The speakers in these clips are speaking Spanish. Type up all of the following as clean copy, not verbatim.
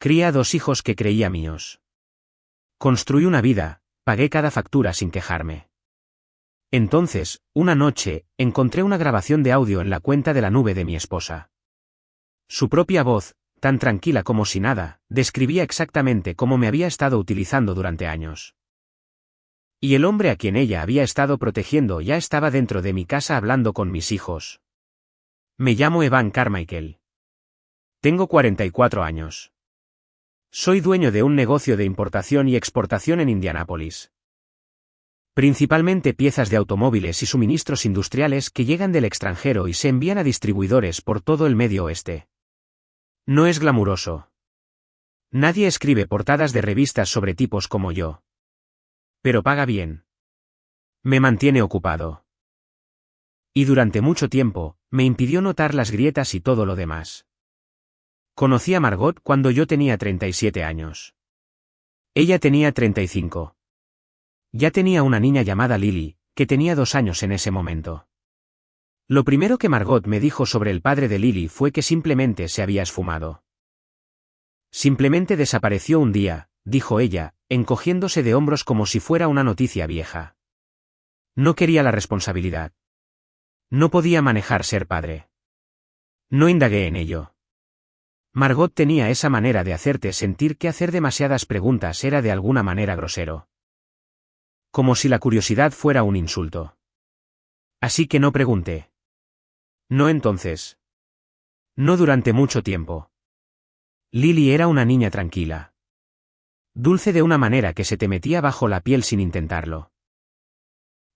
Crié a 2 hijos que creía míos. Construí una vida, pagué cada factura sin quejarme. Entonces, una noche, encontré una grabación de audio en la cuenta de la nube de mi esposa. Su propia voz, tan tranquila como si nada, describía exactamente cómo me había estado utilizando durante años. Y el hombre a quien ella había estado protegiendo ya estaba dentro de mi casa hablando con mis hijos. Me llamo Evan Carmichael. Tengo 44 años. Soy dueño de un negocio de importación y exportación en Indianápolis. Principalmente piezas de automóviles y suministros industriales que llegan del extranjero y se envían a distribuidores por todo el Medio Oeste. No es glamuroso. Nadie escribe portadas de revistas sobre tipos como yo. Pero paga bien. Me mantiene ocupado. Y durante mucho tiempo, me impidió notar las grietas y todo lo demás. Conocí a Margot cuando yo tenía 37 años. Ella tenía 35. Ya tenía una niña llamada Lily, que tenía 2 años en ese momento. Lo primero que Margot me dijo sobre el padre de Lily fue que simplemente se había esfumado. Simplemente desapareció un día, dijo ella, encogiéndose de hombros como si fuera una noticia vieja. No quería la responsabilidad. No podía manejar ser padre. No indagué en ello. Margot tenía esa manera de hacerte sentir que hacer demasiadas preguntas era de alguna manera grosero. Como si la curiosidad fuera un insulto. Así que no pregunté. No entonces. No durante mucho tiempo. Lily era una niña tranquila. Dulce de una manera que se te metía bajo la piel sin intentarlo.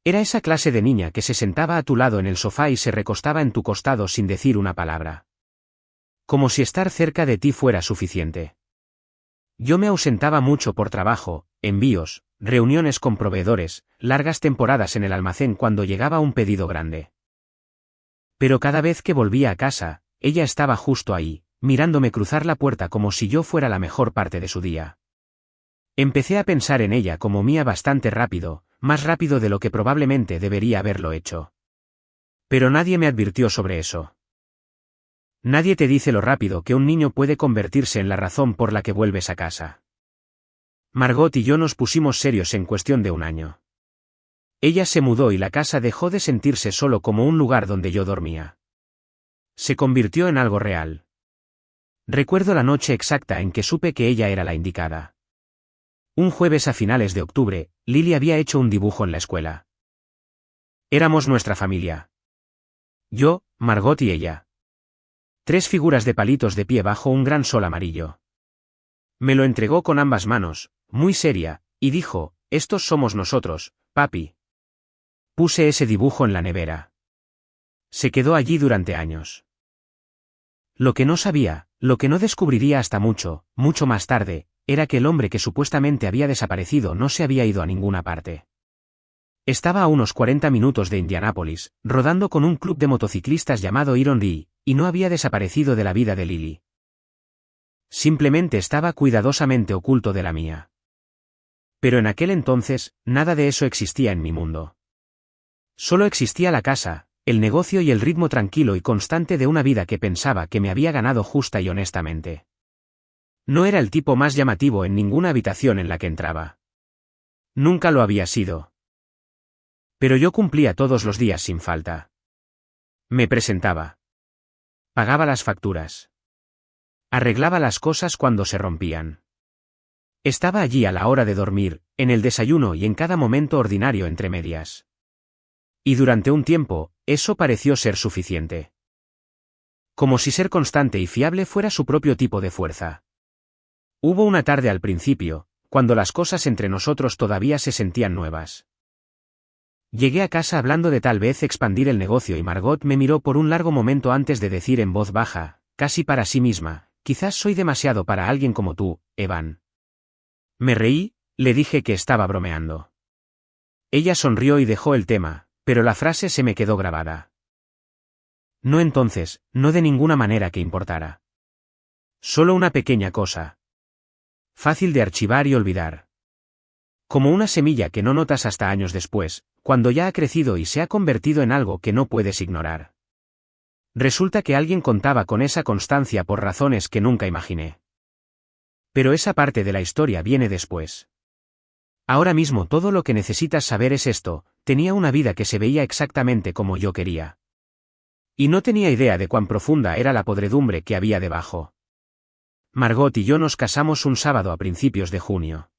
Era esa clase de niña que se sentaba a tu lado en el sofá y se recostaba en tu costado sin decir una palabra. Como si estar cerca de ti fuera suficiente. Yo me ausentaba mucho por trabajo, envíos, reuniones con proveedores, largas temporadas en el almacén cuando llegaba un pedido grande. Pero cada vez que volvía a casa, ella estaba justo ahí, mirándome cruzar la puerta como si yo fuera la mejor parte de su día. Empecé a pensar en ella como mía bastante rápido, más rápido de lo que probablemente debería haberlo hecho. Pero nadie me advirtió sobre eso. Nadie te dice lo rápido que un niño puede convertirse en la razón por la que vuelves a casa. Margot y yo nos pusimos serios en cuestión de un año. Ella se mudó y la casa dejó de sentirse solo como un lugar donde yo dormía. Se convirtió en algo real. Recuerdo la noche exacta en que supe que ella era la indicada. Un jueves a finales de octubre, Lily había hecho un dibujo en la escuela. Éramos nuestra familia. Yo, Margot y ella. 3 figuras de palitos de pie bajo un gran sol amarillo. Me lo entregó con ambas manos, muy seria, y dijo, «Estos somos nosotros, papi». Puse ese dibujo en la nevera. Se quedó allí durante años. Lo que no sabía, lo que no descubriría hasta mucho, mucho más tarde, era que el hombre que supuestamente había desaparecido no se había ido a ninguna parte. Estaba a unos 40 minutos de Indianápolis, rodando con un club de motociclistas llamado Iron Lee, y no había desaparecido de la vida de Lily. Simplemente estaba cuidadosamente oculto de la mía. Pero en aquel entonces, nada de eso existía en mi mundo. Solo existía la casa, el negocio y el ritmo tranquilo y constante de una vida que pensaba que me había ganado justa y honestamente. No era el tipo más llamativo en ninguna habitación en la que entraba. Nunca lo había sido. Pero yo cumplía todos los días sin falta. Me presentaba. Pagaba las facturas. Arreglaba las cosas cuando se rompían. Estaba allí a la hora de dormir, en el desayuno y en cada momento ordinario entre medias. Y durante un tiempo, eso pareció ser suficiente. Como si ser constante y fiable fuera su propio tipo de fuerza. Hubo una tarde al principio, cuando las cosas entre nosotros todavía se sentían nuevas. Llegué a casa hablando de tal vez expandir el negocio y Margot me miró por un largo momento antes de decir en voz baja, casi para sí misma, «Quizás soy demasiado para alguien como tú, Evan». Me reí, le dije que estaba bromeando. Ella sonrió y dejó el tema, pero la frase se me quedó grabada. No entonces, no de ninguna manera que importara. Solo una pequeña cosa. Fácil de archivar y olvidar. Como una semilla que no notas hasta años después, cuando ya ha crecido y se ha convertido en algo que no puedes ignorar. Resulta que alguien contaba con esa constancia por razones que nunca imaginé. Pero esa parte de la historia viene después. Ahora mismo todo lo que necesitas saber es esto: tenía una vida que se veía exactamente como yo quería. Y no tenía idea de cuán profunda era la podredumbre que había debajo. Margot y yo nos casamos un sábado a principios de junio.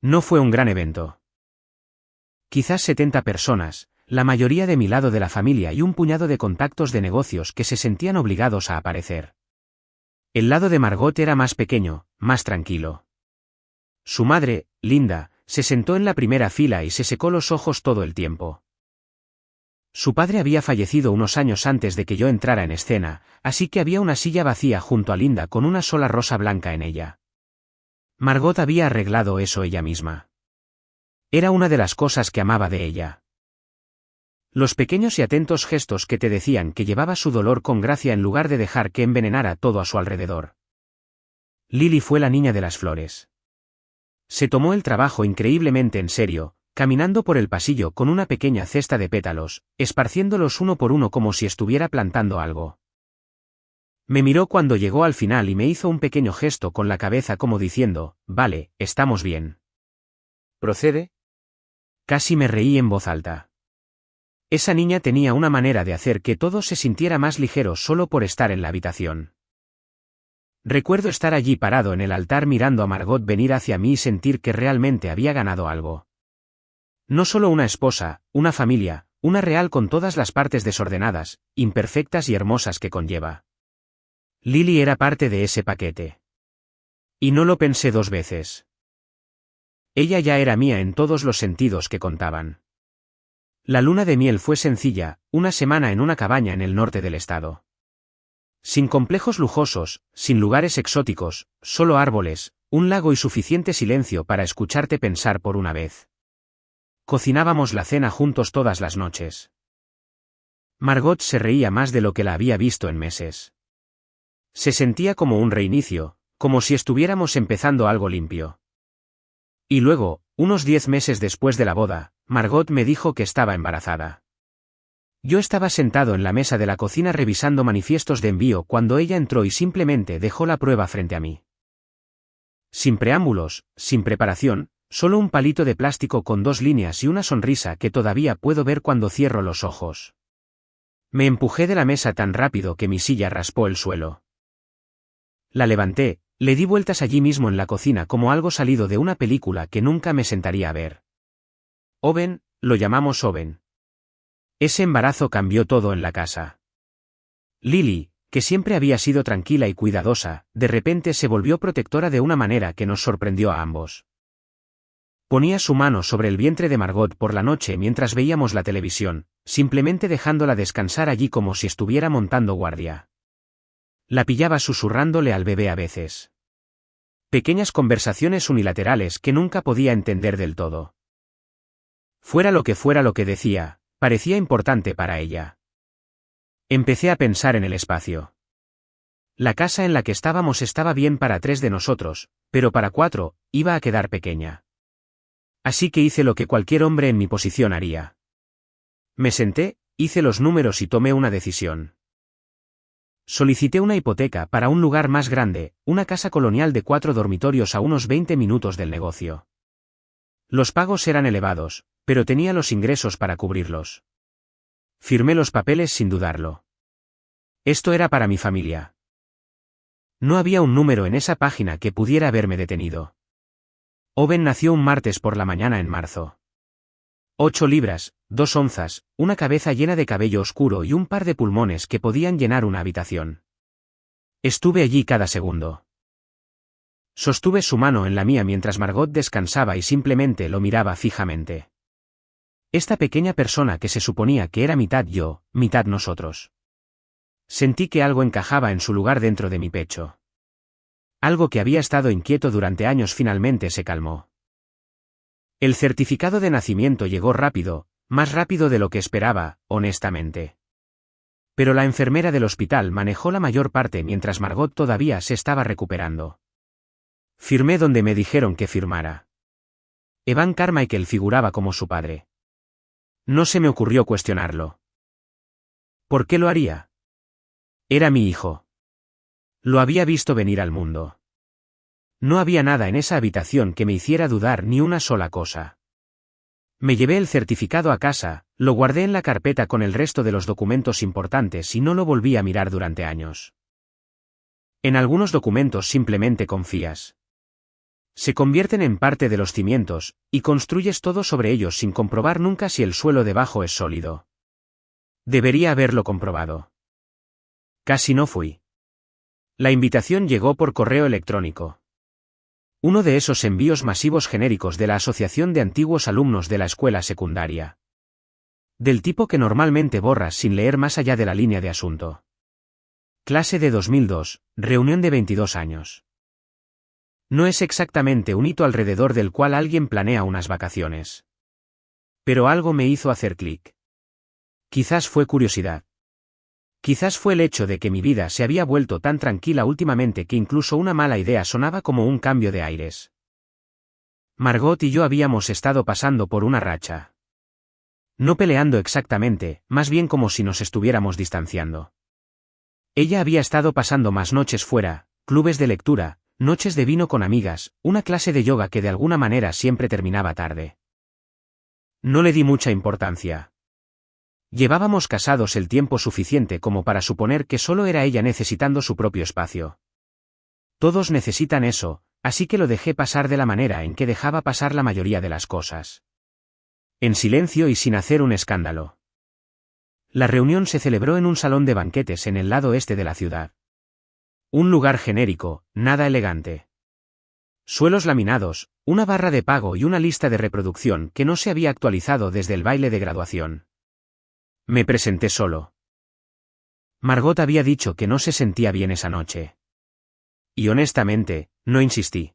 No fue un gran evento. Quizás 70 personas, la mayoría de mi lado de la familia y un puñado de contactos de negocios que se sentían obligados a aparecer. El lado de Margot era más pequeño, más tranquilo. Su madre, Linda, se sentó en la primera fila y se secó los ojos todo el tiempo. Su padre había fallecido unos años antes de que yo entrara en escena, así que había una silla vacía junto a Linda con una sola rosa blanca en ella. Margot había arreglado eso ella misma. Era una de las cosas que amaba de ella. Los pequeños y atentos gestos que te decían que llevaba su dolor con gracia en lugar de dejar que envenenara todo a su alrededor. Lily fue la niña de las flores. Se tomó el trabajo increíblemente en serio, caminando por el pasillo con una pequeña cesta de pétalos, esparciéndolos uno por uno como si estuviera plantando algo. Me miró cuando llegó al final y me hizo un pequeño gesto con la cabeza como diciendo: «Vale, estamos bien». «¿Procede?» Casi me reí en voz alta. Esa niña tenía una manera de hacer que todo se sintiera más ligero solo por estar en la habitación. Recuerdo estar allí parado en el altar mirando a Margot venir hacia mí y sentir que realmente había ganado algo. No solo una esposa, una familia, una real con todas las partes desordenadas, imperfectas y hermosas que conlleva. Lily era parte de ese paquete. Y no lo pensé dos veces. Ella ya era mía en todos los sentidos que contaban. La luna de miel fue sencilla, una semana en una cabaña en el norte del estado. Sin complejos lujosos, sin lugares exóticos, solo árboles, un lago y suficiente silencio para escucharte pensar por una vez. Cocinábamos la cena juntos todas las noches. Margot se reía más de lo que la había visto en meses. Se sentía como un reinicio, como si estuviéramos empezando algo limpio. Y luego, unos 10 meses después de la boda, Margot me dijo que estaba embarazada. Yo estaba sentado en la mesa de la cocina revisando manifiestos de envío cuando ella entró y simplemente dejó la prueba frente a mí. Sin preámbulos, sin preparación, solo un palito de plástico con 2 líneas y una sonrisa que todavía puedo ver cuando cierro los ojos. Me empujé de la mesa tan rápido que mi silla raspó el suelo. La levanté, le di vueltas allí mismo en la cocina como algo salido de una película que nunca me sentaría a ver. Owen, lo llamamos Owen. Ese embarazo cambió todo en la casa. Lily, que siempre había sido tranquila y cuidadosa, de repente se volvió protectora de una manera que nos sorprendió a ambos. Ponía su mano sobre el vientre de Margot por la noche mientras veíamos la televisión, simplemente dejándola descansar allí como si estuviera montando guardia. La pillaba susurrándole al bebé a veces. Pequeñas conversaciones unilaterales que nunca podía entender del todo. Fuera lo que decía, parecía importante para ella. Empecé a pensar en el espacio. La casa en la que estábamos estaba bien para 3 de nosotros, pero para 4, iba a quedar pequeña. Así que hice lo que cualquier hombre en mi posición haría. Me senté, hice los números y tomé una decisión. Solicité una hipoteca para un lugar más grande, una casa colonial de 4 dormitorios a unos 20 minutos del negocio. Los pagos eran elevados, pero tenía los ingresos para cubrirlos. Firmé los papeles sin dudarlo. Esto era para mi familia. No había un número en esa página que pudiera haberme detenido. Owen nació un martes por la mañana en marzo. 8 libras, 2 onzas, una cabeza llena de cabello oscuro y un par de pulmones que podían llenar una habitación. Estuve allí cada segundo. Sostuve su mano en la mía mientras Margot descansaba y simplemente lo miraba fijamente. Esta pequeña persona que se suponía que era mitad yo, mitad nosotros. Sentí que algo encajaba en su lugar dentro de mi pecho. Algo que había estado inquieto durante años finalmente se calmó. El certificado de nacimiento llegó rápido, más rápido de lo que esperaba, honestamente. Pero la enfermera del hospital manejó la mayor parte mientras Margot todavía se estaba recuperando. Firmé donde me dijeron que firmara. Evan Carmichael figuraba como su padre. No se me ocurrió cuestionarlo. ¿Por qué lo haría? Era mi hijo. Lo había visto venir al mundo. No había nada en esa habitación que me hiciera dudar ni una sola cosa. Me llevé el certificado a casa, lo guardé en la carpeta con el resto de los documentos importantes y no lo volví a mirar durante años. En algunos documentos simplemente confías. Se convierten en parte de los cimientos, y construyes todo sobre ellos sin comprobar nunca si el suelo debajo es sólido. Debería haberlo comprobado. Casi no fui. La invitación llegó por correo electrónico. Uno de esos envíos masivos genéricos de la Asociación de Antiguos Alumnos de la Escuela Secundaria. Del tipo que normalmente borras sin leer más allá de la línea de asunto. Clase de 2002, reunión de 22 años. No es exactamente un hito alrededor del cual alguien planea unas vacaciones. Pero algo me hizo hacer clic. Quizás fue curiosidad. Quizás fue el hecho de que mi vida se había vuelto tan tranquila últimamente que incluso una mala idea sonaba como un cambio de aires. Margot y yo habíamos estado pasando por una racha. No peleando exactamente, más bien como si nos estuviéramos distanciando. Ella había estado pasando más noches fuera, clubes de lectura, noches de vino con amigas, una clase de yoga que de alguna manera siempre terminaba tarde. No le di mucha importancia. Llevábamos casados el tiempo suficiente como para suponer que solo era ella necesitando su propio espacio. Todos necesitan eso, así que lo dejé pasar de la manera en que dejaba pasar la mayoría de las cosas. En silencio y sin hacer un escándalo. La reunión se celebró en un salón de banquetes en el lado este de la ciudad. Un lugar genérico, nada elegante. Suelos laminados, una barra de pago y una lista de reproducción que no se había actualizado desde el baile de graduación. Me presenté solo. Margot había dicho que no se sentía bien esa noche. Y honestamente, no insistí.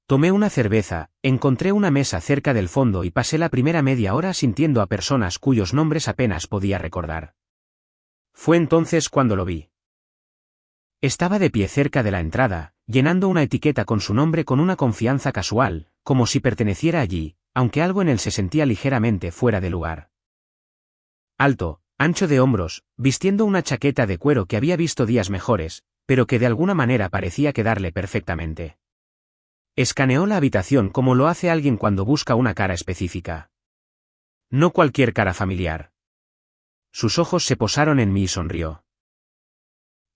Tomé una cerveza, encontré una mesa cerca del fondo y pasé la primera media hora sintiendo a personas cuyos nombres apenas podía recordar. Fue entonces cuando lo vi. Estaba de pie cerca de la entrada, llenando una etiqueta con su nombre con una confianza casual, como si perteneciera allí, aunque algo en él se sentía ligeramente fuera de lugar. Alto, ancho de hombros, vistiendo una chaqueta de cuero que había visto días mejores, pero que de alguna manera parecía quedarle perfectamente. Escaneó la habitación como lo hace alguien cuando busca una cara específica. No cualquier cara familiar. Sus ojos se posaron en mí y sonrió.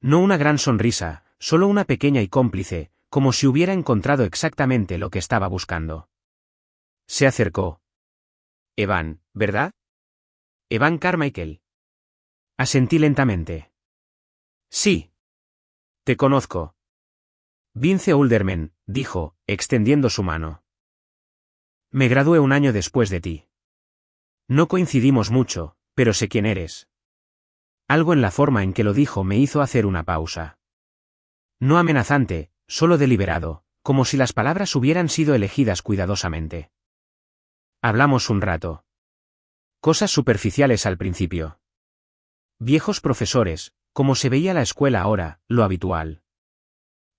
No una gran sonrisa, solo una pequeña y cómplice, como si hubiera encontrado exactamente lo que estaba buscando. Se acercó. Evan, ¿verdad? Evan Carmichael. Asentí lentamente. Sí. Te conozco. Vince Ulderman, dijo, extendiendo su mano. Me gradué un año después de ti. No coincidimos mucho, pero sé quién eres. Algo en la forma en que lo dijo me hizo hacer una pausa. No amenazante, solo deliberado, como si las palabras hubieran sido elegidas cuidadosamente. Hablamos un rato. Cosas superficiales al principio. Viejos profesores, como se veía la escuela ahora, lo habitual.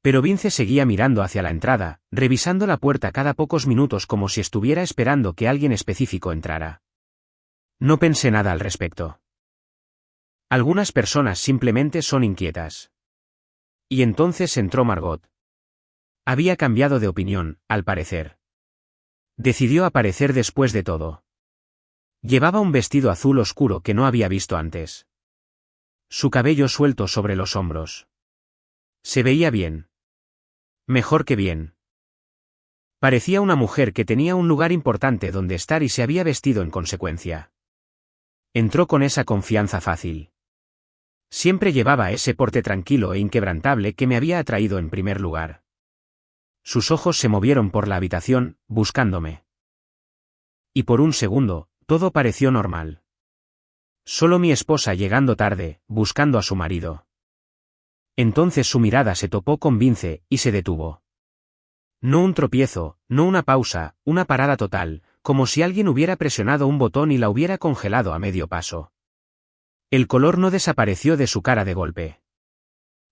Pero Vince seguía mirando hacia la entrada, revisando la puerta cada pocos minutos como si estuviera esperando que alguien específico entrara. No pensé nada al respecto. Algunas personas simplemente son inquietas. Y entonces entró Margot. Había cambiado de opinión, al parecer. Decidió aparecer después de todo. Llevaba un vestido azul oscuro que no había visto antes. Su cabello suelto sobre los hombros. Se veía bien. Mejor que bien. Parecía una mujer que tenía un lugar importante donde estar y se había vestido en consecuencia. Entró con esa confianza fácil. Siempre llevaba ese porte tranquilo e inquebrantable que me había atraído en primer lugar. Sus ojos se movieron por la habitación, buscándome. Y por un segundo, todo pareció normal. Solo mi esposa llegando tarde, buscando a su marido. Entonces su mirada se topó con Vince, y se detuvo. No un tropiezo, no una pausa, una parada total, como si alguien hubiera presionado un botón y la hubiera congelado a medio paso. El color no desapareció de su cara de golpe.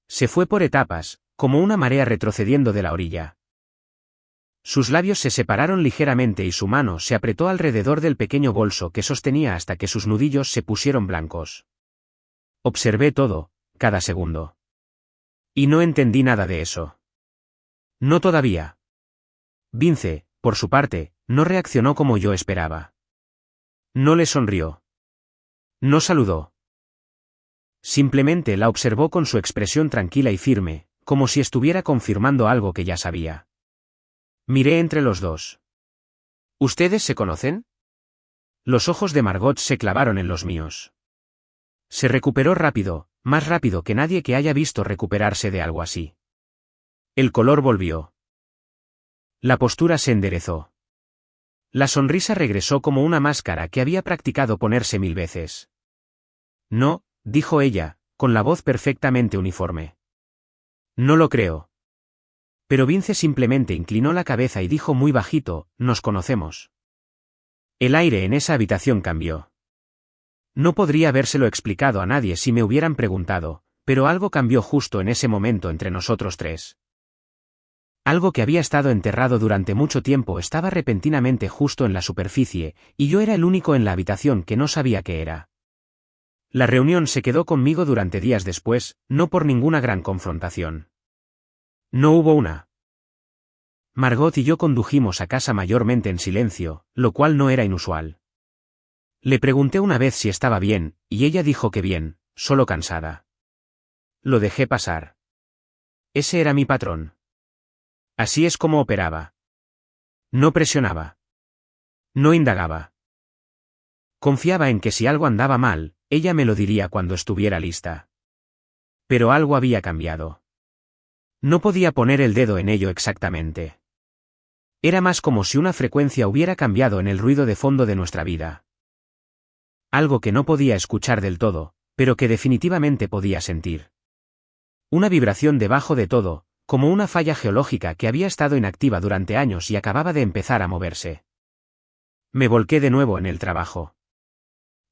Se fue por etapas, como una marea retrocediendo de la orilla. Sus labios se separaron ligeramente y su mano se apretó alrededor del pequeño bolso que sostenía hasta que sus nudillos se pusieron blancos. Observé todo, cada segundo. Y no entendí nada de eso. No todavía. Vince, por su parte, no reaccionó como yo esperaba. No le sonrió. No saludó. Simplemente la observó con su expresión tranquila y firme, como si estuviera confirmando algo que ya sabía. Miré entre los dos. ¿Ustedes se conocen? Los ojos de Margot se clavaron en los míos. Se recuperó rápido, más rápido que nadie que haya visto recuperarse de algo así. El color volvió. La postura se enderezó. La sonrisa regresó como una máscara que había practicado ponerse 1000 veces. No, dijo ella, con la voz perfectamente uniforme. No lo creo. Pero Vince simplemente inclinó la cabeza y dijo muy bajito, nos conocemos. El aire en esa habitación cambió. No podría habérselo explicado a nadie si me hubieran preguntado, pero algo cambió justo en ese momento entre nosotros tres. Algo que había estado enterrado durante mucho tiempo estaba repentinamente justo en la superficie, y yo era el único en la habitación que no sabía qué era. La reunión se quedó conmigo durante días después, no por ninguna gran confrontación. No hubo una. Margot y yo condujimos a casa mayormente en silencio, lo cual no era inusual. Le pregunté una vez si estaba bien, y ella dijo que bien, solo cansada. Lo dejé pasar. Ese era mi patrón. Así es como operaba. No presionaba. No indagaba. Confiaba en que si algo andaba mal, ella me lo diría cuando estuviera lista. Pero algo había cambiado. No podía poner el dedo en ello exactamente. Era más como si una frecuencia hubiera cambiado en el ruido de fondo de nuestra vida. Algo que no podía escuchar del todo, pero que definitivamente podía sentir. Una vibración debajo de todo, como una falla geológica que había estado inactiva durante años y acababa de empezar a moverse. Me volqué de nuevo en el trabajo.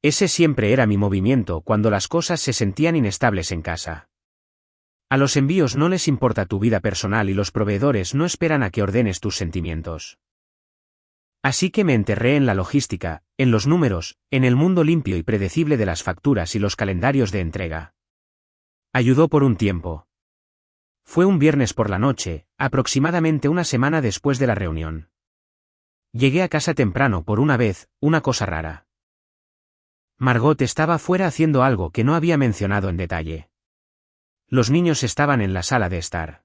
Ese siempre era mi movimiento cuando las cosas se sentían inestables en casa. A los envíos no les importa tu vida personal y los proveedores no esperan a que ordenes tus sentimientos. Así que me enterré en la logística, en los números, en el mundo limpio y predecible de las facturas y los calendarios de entrega. Ayudó por un tiempo. Fue un viernes por la noche, aproximadamente una semana después de la reunión. Llegué a casa temprano por una vez, una cosa rara. Margot estaba fuera haciendo algo que no había mencionado en detalle. Los niños estaban en la sala de estar.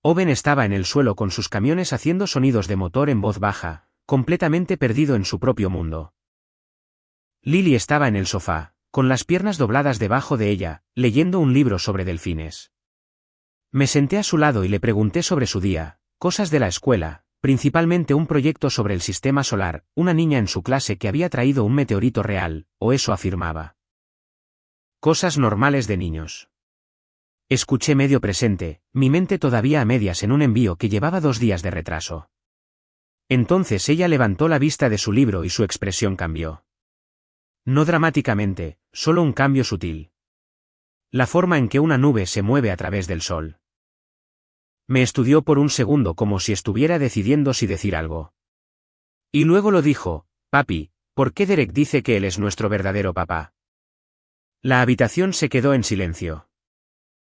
Owen estaba en el suelo con sus camiones haciendo sonidos de motor en voz baja, completamente perdido en su propio mundo. Lily estaba en el sofá, con las piernas dobladas debajo de ella, leyendo un libro sobre delfines. Me senté a su lado y le pregunté sobre su día, cosas de la escuela, principalmente un proyecto sobre el sistema solar, una niña en su clase que había traído un meteorito real, o eso afirmaba. Cosas normales de niños. Escuché medio presente, mi mente todavía a medias en un envío que llevaba 2 días de retraso. Entonces ella levantó la vista de su libro y su expresión cambió. No dramáticamente, solo un cambio sutil. La forma en que una nube se mueve a través del sol. Me estudió por un segundo como si estuviera decidiendo si decir algo. Y luego lo dijo, papi, ¿por qué Derek dice que él es nuestro verdadero papá? La habitación se quedó en silencio.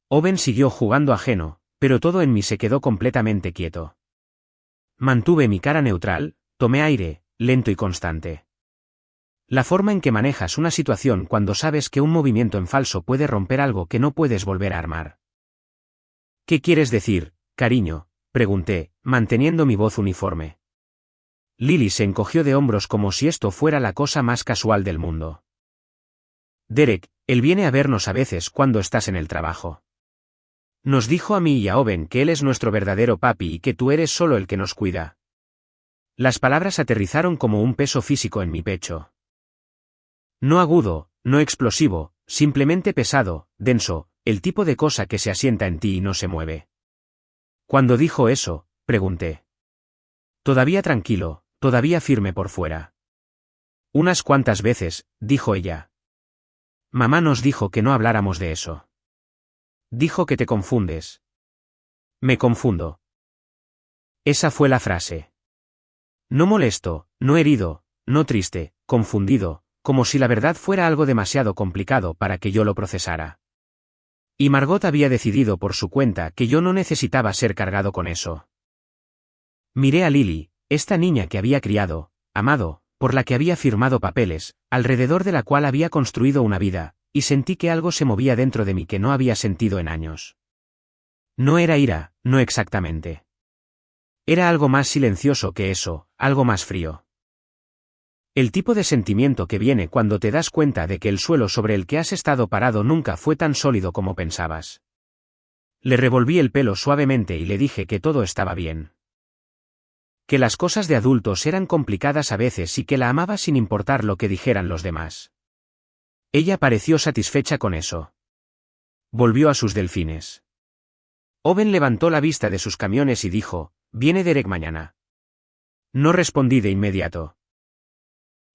Owen siguió jugando ajeno, pero todo en mí se quedó completamente quieto. Mantuve mi cara neutral, tomé aire, lento y constante. La forma en que manejas una situación cuando sabes que un movimiento en falso puede romper algo que no puedes volver a armar. ¿Qué quieres decir, cariño?, pregunté, manteniendo mi voz uniforme. Lily se encogió de hombros como si esto fuera la cosa más casual del mundo. Derek, él viene a vernos a veces cuando estás en el trabajo. Nos dijo a mí y a Owen que él es nuestro verdadero papi y que tú eres solo el que nos cuida. Las palabras aterrizaron como un peso físico en mi pecho. No agudo, no explosivo, simplemente pesado, denso, el tipo de cosa que se asienta en ti y no se mueve. Cuando dijo eso, pregunté. Todavía tranquilo, todavía firme por fuera. Unas cuantas veces, dijo ella. Mamá nos dijo que no habláramos de eso. Dijo que te confundes. Me confundo. Esa fue la frase. No molesto, no herido, no triste, confundido, como si la verdad fuera algo demasiado complicado para que yo lo procesara. Y Margot había decidido por su cuenta que yo no necesitaba ser cargado con eso. Miré a Lily, esta niña que había criado, amado, por la que había firmado papeles, alrededor de la cual había construido una vida, y sentí que algo se movía dentro de mí que no había sentido en años. No era ira, no exactamente. Era algo más silencioso que eso, algo más frío. El tipo de sentimiento que viene cuando te das cuenta de que el suelo sobre el que has estado parado nunca fue tan sólido como pensabas. Le revolví el pelo suavemente y le dije que todo estaba bien. Que las cosas de adultos eran complicadas a veces y que la amaba sin importar lo que dijeran los demás. Ella pareció satisfecha con eso. Volvió a sus delfines. Owen levantó la vista de sus camiones y dijo, «¿Viene Derek mañana?» No respondí de inmediato.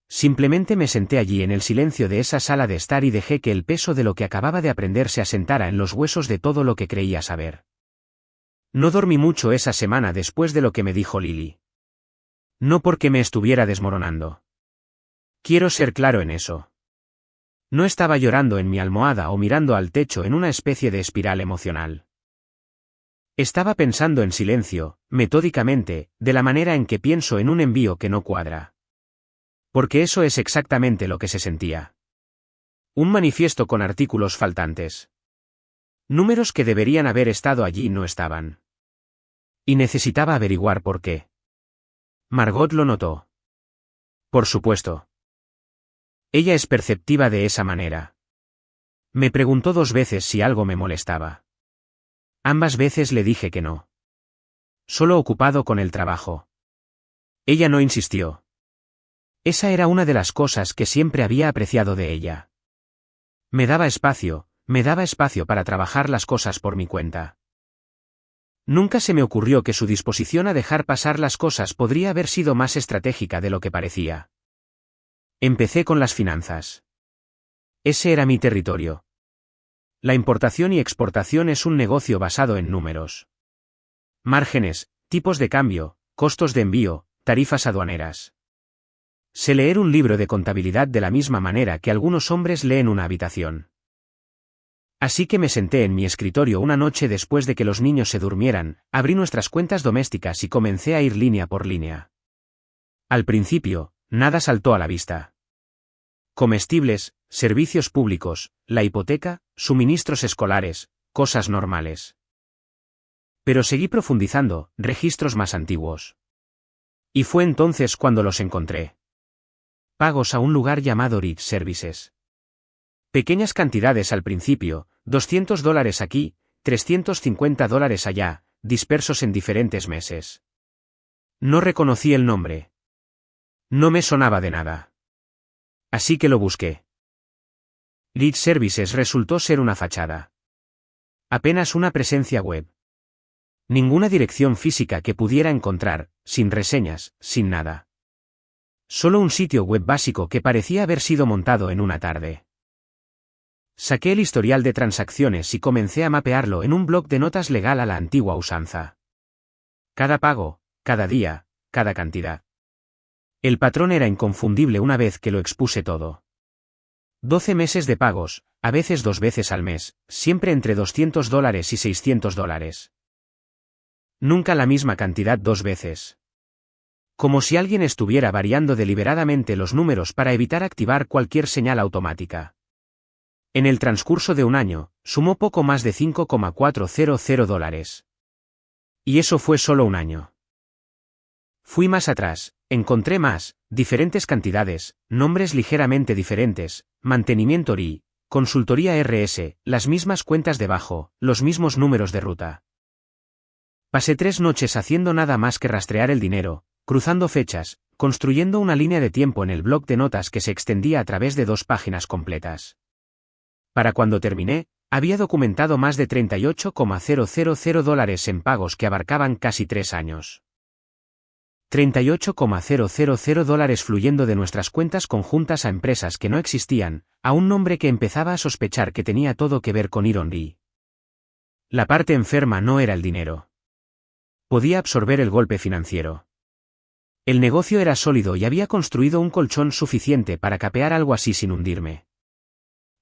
Simplemente me senté allí en el silencio de esa sala de estar y dejé que el peso de lo que acababa de aprender se asentara en los huesos de todo lo que creía saber. No dormí mucho esa semana después de lo que me dijo Lily. No porque me estuviera desmoronando. Quiero ser claro en eso. No estaba llorando en mi almohada o mirando al techo en una especie de espiral emocional. Estaba pensando en silencio, metódicamente, de la manera en que pienso en un envío que no cuadra. Porque eso es exactamente lo que se sentía. Un manifiesto con artículos faltantes. Números que deberían haber estado allí no estaban. Y necesitaba averiguar por qué. Margot lo notó. Por supuesto. Ella es perceptiva de esa manera. Me preguntó 2 veces si algo me molestaba. Ambas veces le dije que no. Solo ocupado con el trabajo. Ella no insistió. Esa era una de las cosas que siempre había apreciado de ella. Me daba espacio para trabajar las cosas por mi cuenta. Nunca se me ocurrió que su disposición a dejar pasar las cosas podría haber sido más estratégica de lo que parecía. Empecé con las finanzas. Ese era mi territorio. La importación y exportación es un negocio basado en números. Márgenes, tipos de cambio, costos de envío, tarifas aduaneras. Sé leer un libro de contabilidad de la misma manera que algunos hombres leen una habitación. Así que me senté en mi escritorio una noche después de que los niños se durmieran, abrí nuestras cuentas domésticas y comencé a ir línea por línea. Al principio, nada saltó a la vista. Comestibles, servicios públicos, la hipoteca, suministros escolares, cosas normales. Pero seguí profundizando, registros más antiguos. Y fue entonces cuando los encontré. Pagos a un lugar llamado Rich Services. Pequeñas cantidades al principio, $200 aquí, $350 allá, dispersos en diferentes meses. No reconocí el nombre. No me sonaba de nada. Así que lo busqué. Rich Services resultó ser una fachada. Apenas una presencia web. Ninguna dirección física que pudiera encontrar, sin reseñas, sin nada. Solo un sitio web básico que parecía haber sido montado en una tarde. Saqué el historial de transacciones y comencé a mapearlo en un bloc de notas legal a la antigua usanza. Cada pago, cada día, cada cantidad. El patrón era inconfundible una vez que lo expuse todo. 12 meses de pagos, a veces 2 veces al mes, siempre entre $200 y $600. Nunca la misma cantidad 2 veces. Como si alguien estuviera variando deliberadamente los números para evitar activar cualquier señal automática. En el transcurso de un año, sumó poco más de $5,400. Y eso fue solo un año. Fui más atrás, encontré más, diferentes cantidades, nombres ligeramente diferentes, mantenimiento RI, consultoría RS, las mismas cuentas debajo, los mismos números de ruta. Pasé 3 noches haciendo nada más que rastrear el dinero, cruzando fechas, construyendo una línea de tiempo en el bloc de notas que se extendía a través de 2 páginas completas. Para cuando terminé, había documentado más de $38,000 en pagos que abarcaban casi 3 años. $38,000 fluyendo de nuestras cuentas conjuntas a empresas que no existían, a un nombre que empezaba a sospechar que tenía todo que ver con Iron Lee. La parte enferma no era el dinero. Podía absorber el golpe financiero. El negocio era sólido y había construido un colchón suficiente para capear algo así sin hundirme.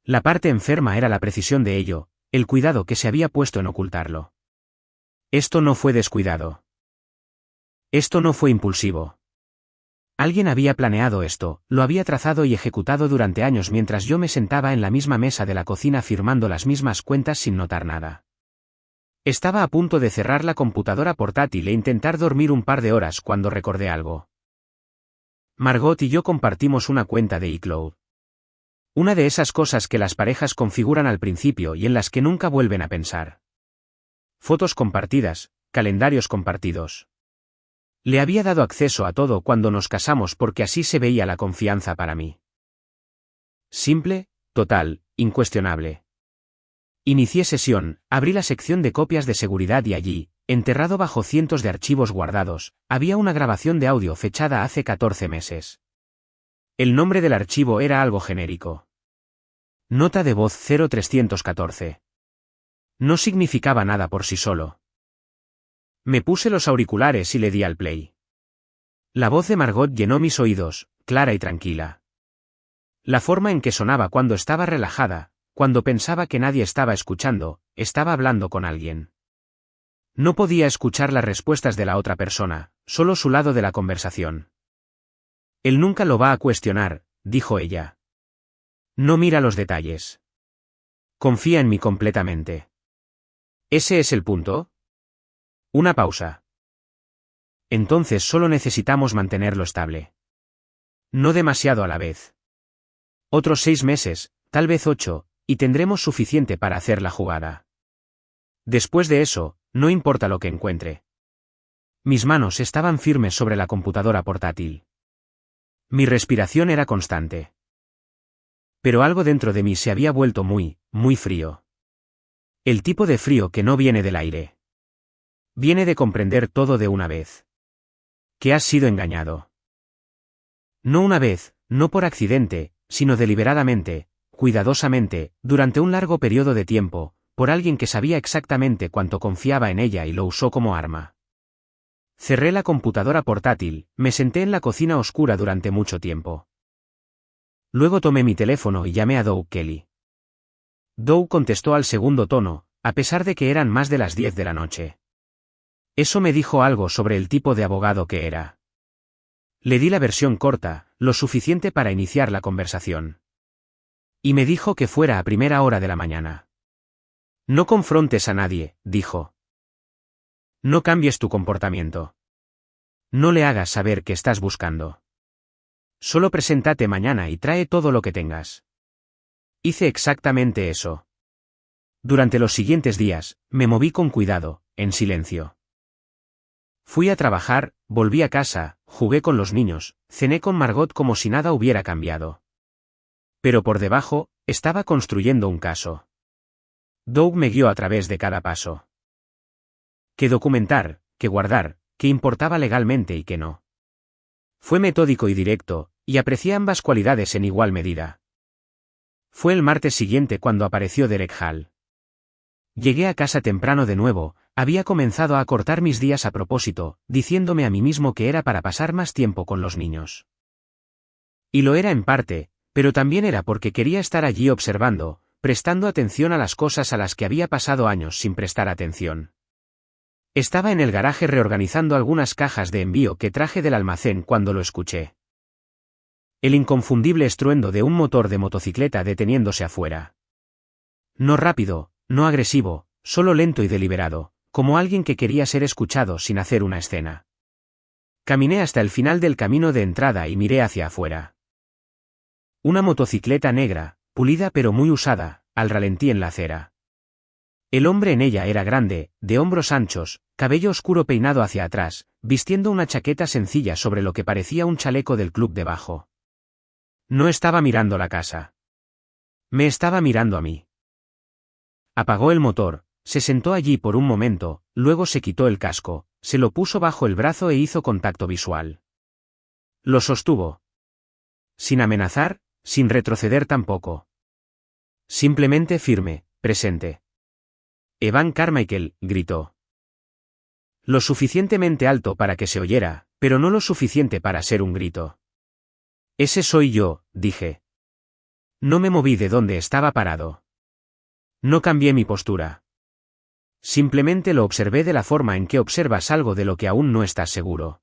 La parte enferma era la precisión de ello, el cuidado que se había puesto en ocultarlo. Esto no fue descuidado. Esto no fue impulsivo. Alguien había planeado esto, lo había trazado y ejecutado durante años mientras yo me sentaba en la misma mesa de la cocina firmando las mismas cuentas sin notar nada. Estaba a punto de cerrar la computadora portátil e intentar dormir un par de horas cuando recordé algo. Margot y yo compartimos una cuenta de iCloud. Una de esas cosas que las parejas configuran al principio y en las que nunca vuelven a pensar. Fotos compartidas, calendarios compartidos. Le había dado acceso a todo cuando nos casamos porque así se veía la confianza para mí. Simple, total, incuestionable. Inicié sesión, abrí la sección de copias de seguridad y allí, enterrado bajo cientos de archivos guardados, había una grabación de audio fechada hace 14 meses. El nombre del archivo era algo genérico. Nota de voz 0314. No significaba nada por sí solo. Me puse los auriculares y le di al play. La voz de Margot llenó mis oídos, clara y tranquila. La forma en que sonaba cuando estaba relajada, cuando pensaba que nadie estaba escuchando, estaba hablando con alguien. No podía escuchar las respuestas de la otra persona, solo su lado de la conversación. Él nunca lo va a cuestionar, dijo ella. No mira los detalles. Confía en mí completamente. ¿Ese es el punto? Una pausa. Entonces solo necesitamos mantenerlo estable. No demasiado a la vez. Otros 6 meses, tal vez 8, y tendremos suficiente para hacer la jugada. Después de eso, no importa lo que encuentre. Mis manos estaban firmes sobre la computadora portátil. Mi respiración era constante. Pero algo dentro de mí se había vuelto muy, muy frío. El tipo de frío que no viene del aire. Viene de comprender todo de una vez. Que has sido engañado. No una vez, no por accidente, sino deliberadamente, cuidadosamente, durante un largo periodo de tiempo, por alguien que sabía exactamente cuánto confiaba en ella y lo usó como arma. Cerré la computadora portátil, me senté en la cocina oscura durante mucho tiempo. Luego tomé mi teléfono y llamé a Doug Kelly. Doug contestó al segundo tono, a pesar de que eran más de las 10 de la noche. Eso me dijo algo sobre el tipo de abogado que era. Le di la versión corta, lo suficiente para iniciar la conversación. Y me dijo que fuera a primera hora de la mañana. No confrontes a nadie, dijo. No cambies tu comportamiento. No le hagas saber que estás buscando. Solo preséntate mañana y trae todo lo que tengas. Hice exactamente eso. Durante los siguientes días, me moví con cuidado, en silencio. Fui a trabajar, volví a casa, jugué con los niños, cené con Margot como si nada hubiera cambiado. Pero por debajo, estaba construyendo un caso. Doug me guió a través de cada paso. Qué documentar, qué guardar, qué importaba legalmente y qué no. Fue metódico y directo, y aprecié ambas cualidades en igual medida. Fue el martes siguiente cuando apareció Derek Hall. Llegué a casa temprano de nuevo, había comenzado a cortar mis días a propósito, diciéndome a mí mismo que era para pasar más tiempo con los niños. Y lo era en parte, pero también era porque quería estar allí observando, prestando atención a las cosas a las que había pasado años sin prestar atención. Estaba en el garaje reorganizando algunas cajas de envío que traje del almacén cuando lo escuché. El inconfundible estruendo de un motor de motocicleta deteniéndose afuera. No rápido, no agresivo, solo lento y deliberado, como alguien que quería ser escuchado sin hacer una escena. Caminé hasta el final del camino de entrada y miré hacia afuera. Una motocicleta negra, pulida pero muy usada, al ralentí en la acera. El hombre en ella era grande, de hombros anchos, cabello oscuro peinado hacia atrás, vistiendo una chaqueta sencilla sobre lo que parecía un chaleco del club debajo. No estaba mirando la casa. Me estaba mirando a mí. Apagó el motor, se sentó allí por un momento, luego se quitó el casco, se lo puso bajo el brazo e hizo contacto visual. Lo sostuvo. Sin amenazar, sin retroceder tampoco. Simplemente firme, presente. Evan Carmichael, gritó. Lo suficientemente alto para que se oyera, pero no lo suficiente para ser un grito. Ese soy yo, dije. No me moví de donde estaba parado. No cambié mi postura. Simplemente lo observé de la forma en que observas algo de lo que aún no estás seguro.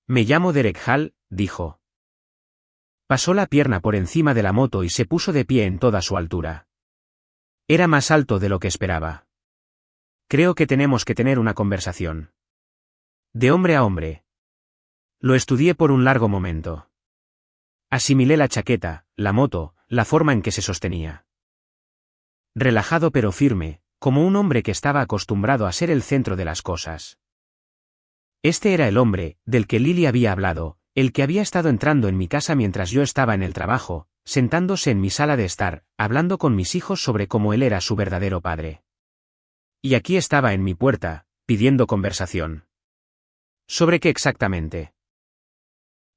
Me llamo Derek Hall, dijo. Pasó la pierna por encima de la moto y se puso de pie en toda su altura. Era más alto de lo que esperaba. Creo que tenemos que tener una conversación. De hombre a hombre. Lo estudié por un largo momento. Asimilé la chaqueta, la moto, la forma en que se sostenía. Relajado pero firme, como un hombre que estaba acostumbrado a ser el centro de las cosas. Este era el hombre, del que Lily había hablado, el que había estado entrando en mi casa mientras yo estaba en el trabajo, sentándose en mi sala de estar, hablando con mis hijos sobre cómo él era su verdadero padre. Y aquí estaba en mi puerta, pidiendo conversación. ¿Sobre qué exactamente?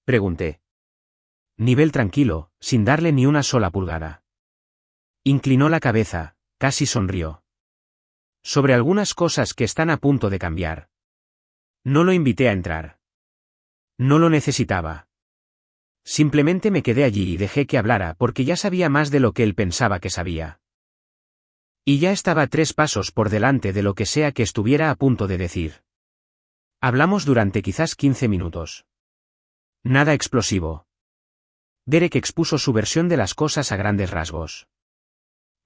Pregunté. Nivel tranquilo, sin darle ni una sola pulgada. Inclinó la cabeza, casi sonrió. Sobre algunas cosas que están a punto de cambiar. No lo invité a entrar. No lo necesitaba. Simplemente me quedé allí y dejé que hablara porque ya sabía más de lo que él pensaba que sabía. Y ya estaba 3 pasos por delante de lo que sea que estuviera a punto de decir. Hablamos durante quizás 15 minutos. Nada explosivo. Derek expuso su versión de las cosas a grandes rasgos.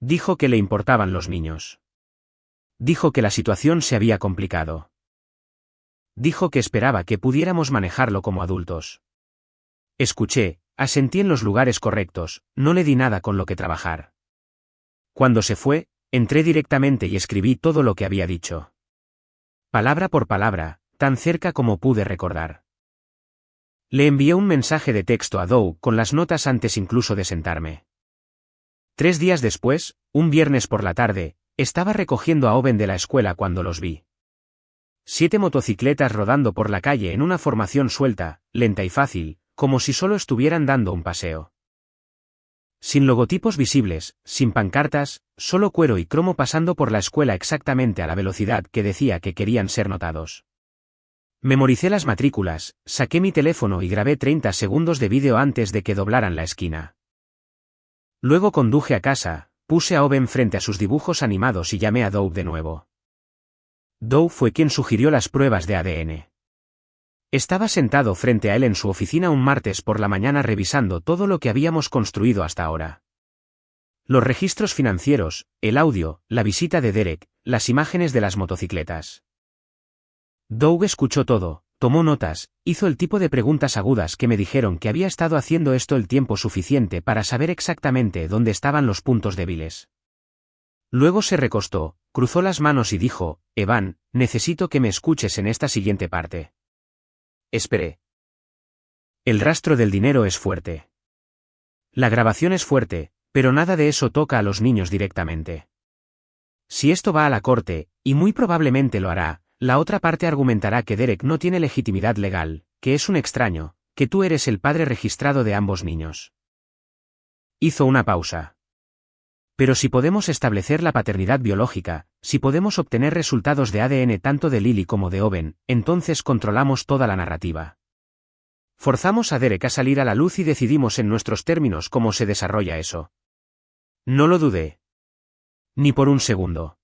Dijo que le importaban los niños. Dijo que la situación se había complicado. Dijo que esperaba que pudiéramos manejarlo como adultos. Escuché, asentí en los lugares correctos, no le di nada con lo que trabajar. Cuando se fue, entré directamente y escribí todo lo que había dicho. Palabra por palabra, tan cerca como pude recordar. Le envié un mensaje de texto a Doug con las notas antes incluso de sentarme. 3 días después, un viernes por la tarde, estaba recogiendo a Owen de la escuela cuando los vi. 7 motocicletas rodando por la calle en una formación suelta, lenta y fácil, como si solo estuvieran dando un paseo. Sin logotipos visibles, sin pancartas, solo cuero y cromo pasando por la escuela exactamente a la velocidad que decía que querían ser notados. Memoricé las matrículas, saqué mi teléfono y grabé 30 segundos de vídeo antes de que doblaran la esquina. Luego conduje a casa, puse a Owen frente a sus dibujos animados y llamé a Doug de nuevo. Doug fue quien sugirió las pruebas de ADN. Estaba sentado frente a él en su oficina un martes por la mañana revisando todo lo que habíamos construido hasta ahora. Los registros financieros, el audio, la visita de Derek, las imágenes de las motocicletas. Doug escuchó todo, tomó notas, hizo el tipo de preguntas agudas que me dijeron que había estado haciendo esto el tiempo suficiente para saber exactamente dónde estaban los puntos débiles. Luego se recostó, cruzó las manos y dijo, Evan, necesito que me escuches en esta siguiente parte. Esperé. El rastro del dinero es fuerte. La grabación es fuerte, pero nada de eso toca a los niños directamente. Si esto va a la corte, y muy probablemente lo hará, la otra parte argumentará que Derek no tiene legitimidad legal, que es un extraño, que tú eres el padre registrado de ambos niños. Hizo una pausa. Pero si podemos establecer la paternidad biológica, si podemos obtener resultados de ADN tanto de Lily como de Owen, entonces controlamos toda la narrativa. Forzamos a Derek a salir a la luz y decidimos en nuestros términos cómo se desarrolla eso. No lo dudé. Ni por un segundo.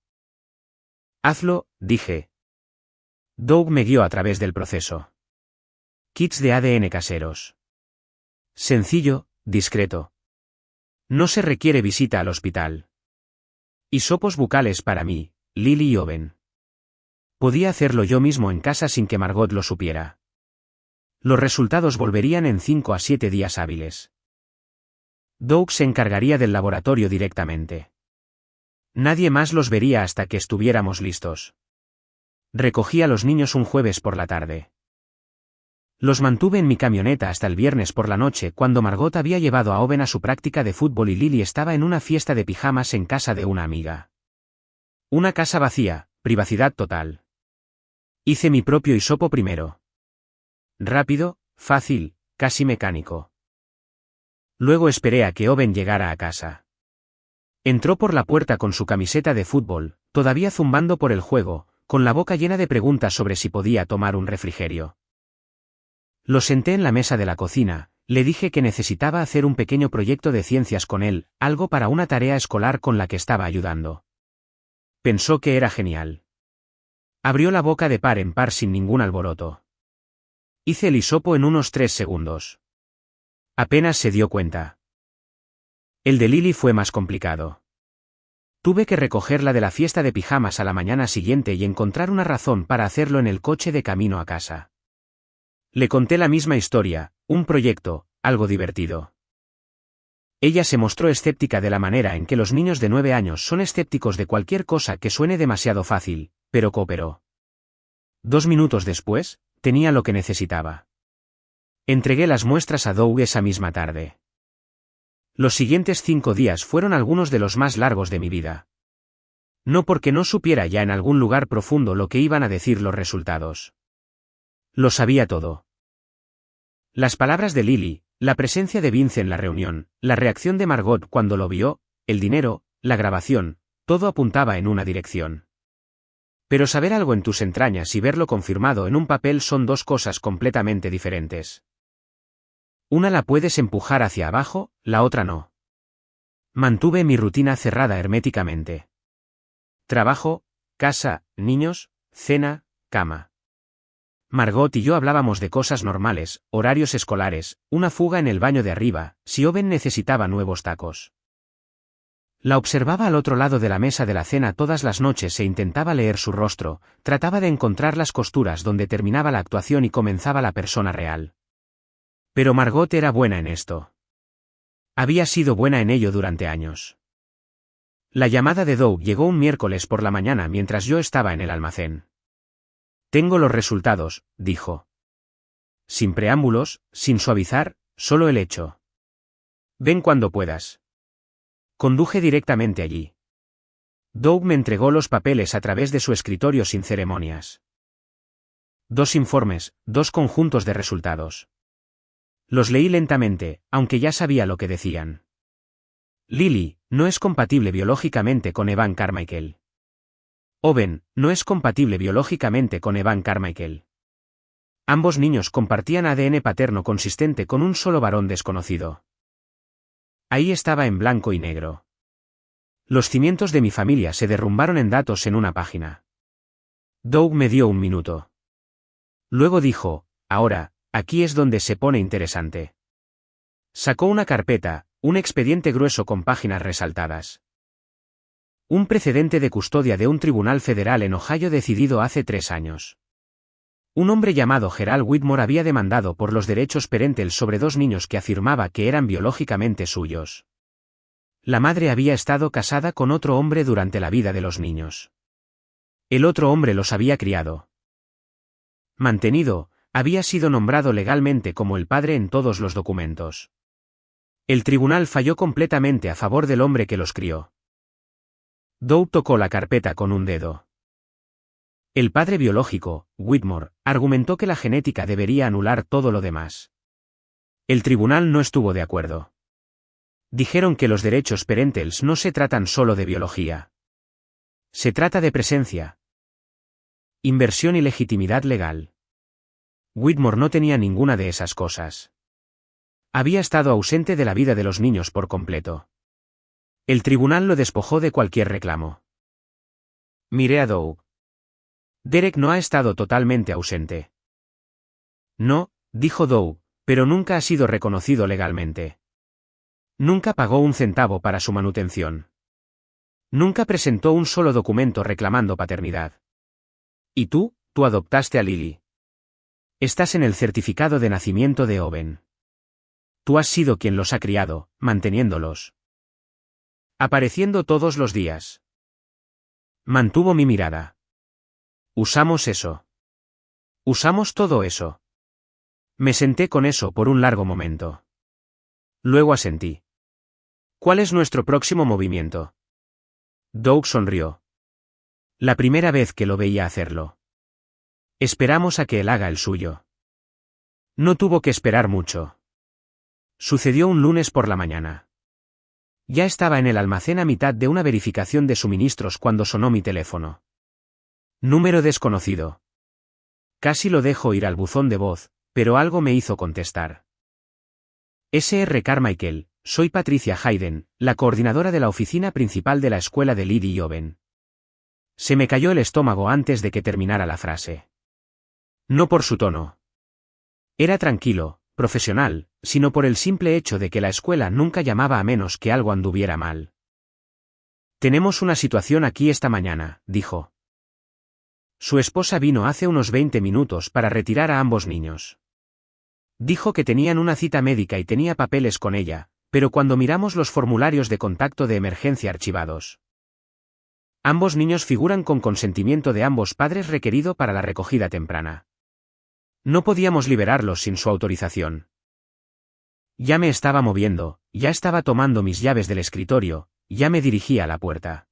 Hazlo, dije. Doug me guió a través del proceso. Kits de ADN caseros. Sencillo, discreto. No se requiere visita al hospital. Hisopos bucales para mí, Lily y Owen. Podía hacerlo yo mismo en casa sin que Margot lo supiera. Los resultados volverían en 5 a 7 días hábiles. Doug se encargaría del laboratorio directamente. Nadie más los vería hasta que estuviéramos listos. Recogí a los niños un jueves por la tarde. Los mantuve en mi camioneta hasta el viernes por la noche cuando Margot había llevado a Owen a su práctica de fútbol y Lily estaba en una fiesta de pijamas en casa de una amiga. Una casa vacía, privacidad total. Hice mi propio hisopo primero. Rápido, fácil, casi mecánico. Luego esperé a que Owen llegara a casa. Entró por la puerta con su camiseta de fútbol, todavía zumbando por el juego, con la boca llena de preguntas sobre si podía tomar un refrigerio. Lo senté en la mesa de la cocina, le dije que necesitaba hacer un pequeño proyecto de ciencias con él, algo para una tarea escolar con la que estaba ayudando. Pensó que era genial. Abrió la boca de par en par sin ningún alboroto. Hice el hisopo en unos 3 segundos. Apenas se dio cuenta. El de Lily fue más complicado. Tuve que recogerla de la fiesta de pijamas a la mañana siguiente y encontrar una razón para hacerlo en el coche de camino a casa. Le conté la misma historia, un proyecto, algo divertido. Ella se mostró escéptica de la manera en que los niños de 9 años son escépticos de cualquier cosa que suene demasiado fácil, pero cooperó. 2 minutos después, tenía lo que necesitaba. Entregué las muestras a Doug esa misma tarde. Los siguientes 5 días fueron algunos de los más largos de mi vida. No porque no supiera ya en algún lugar profundo lo que iban a decir los resultados. Lo sabía todo. Las palabras de Lily, la presencia de Vince en la reunión, la reacción de Margot cuando lo vio, el dinero, la grabación, todo apuntaba en una dirección. Pero saber algo en tus entrañas y verlo confirmado en un papel son 2 cosas completamente diferentes. Una la puedes empujar hacia abajo, la otra no. Mantuve mi rutina cerrada herméticamente. Trabajo, casa, niños, cena, cama. Margot y yo hablábamos de cosas normales, horarios escolares, una fuga en el baño de arriba, si Owen necesitaba nuevos tacos. La observaba al otro lado de la mesa de la cena todas las noches e intentaba leer su rostro, trataba de encontrar las costuras donde terminaba la actuación y comenzaba la persona real. Pero Margot era buena en esto. Había sido buena en ello durante años. La llamada de Doug llegó un miércoles por la mañana mientras yo estaba en el almacén. Tengo los resultados, dijo. Sin preámbulos, sin suavizar, solo el hecho. Ven cuando puedas. Conduje directamente allí. Doug me entregó los papeles a través de su escritorio sin ceremonias. 2 informes, 2 conjuntos de resultados. Los leí lentamente, aunque ya sabía lo que decían. Lily, no es compatible biológicamente con Evan Carmichael. Owen, no es compatible biológicamente con Evan Carmichael. Ambos niños compartían ADN paterno consistente con un solo varón desconocido. Ahí estaba en blanco y negro. Los cimientos de mi familia se derrumbaron en datos en una página. Doug me dio 1 minuto. Luego dijo, ahora, aquí es donde se pone interesante. Sacó una carpeta, un expediente grueso con páginas resaltadas. Un precedente de custodia de un tribunal federal en Ohio decidido hace 3 años. Un hombre llamado Gerald Whitmore había demandado por los derechos parentales sobre 2 niños que afirmaba que eran biológicamente suyos. La madre había estado casada con otro hombre durante la vida de los niños. El otro hombre los había criado. Mantenido, había sido nombrado legalmente como el padre en todos los documentos. El tribunal falló completamente a favor del hombre que los crió. Doug tocó la carpeta con un dedo. El padre biológico, Whitmore, argumentó que la genética debería anular todo lo demás. El tribunal no estuvo de acuerdo. Dijeron que los derechos parentales no se tratan solo de biología. Se trata de presencia, inversión y legitimidad legal. Whitmore no tenía ninguna de esas cosas. Había estado ausente de la vida de los niños por completo. El tribunal lo despojó de cualquier reclamo. Miré a Doug. Derek no ha estado totalmente ausente. No, dijo Doug, pero nunca ha sido reconocido legalmente. Nunca pagó un centavo para su manutención. Nunca presentó un solo documento reclamando paternidad. ¿Y tú adoptaste a Lily? Estás en el certificado de nacimiento de Owen. Tú has sido quien los ha criado, manteniéndolos. Apareciendo todos los días. Mantuvo mi mirada. Usamos eso. Usamos todo eso. Me senté con eso por un largo momento. Luego asentí. ¿Cuál es nuestro próximo movimiento? Doug sonrió. La primera vez que lo veía hacerlo. Esperamos a que él haga el suyo. No tuvo que esperar mucho. Sucedió un lunes por la mañana. Ya estaba en el almacén a mitad de una verificación de suministros cuando sonó mi teléfono. Número desconocido. Casi lo dejo ir al buzón de voz, pero algo me hizo contestar. Sr. Carmichael, soy Patricia Hayden, la coordinadora de la oficina principal de la escuela de Liddy y Owen. Se me cayó el estómago antes de que terminara la frase. No por su tono. Era tranquilo, profesional, sino por el simple hecho de que la escuela nunca llamaba a menos que algo anduviera mal. Tenemos una situación aquí esta mañana, dijo. Su esposa vino hace unos 20 minutos para retirar a ambos niños. Dijo que tenían una cita médica y tenía papeles con ella, pero cuando miramos los formularios de contacto de emergencia archivados, ambos niños figuran con consentimiento de ambos padres requerido para la recogida temprana. No podíamos liberarlos sin su autorización. Ya me estaba moviendo, ya estaba tomando mis llaves del escritorio, ya me dirigía a la puerta.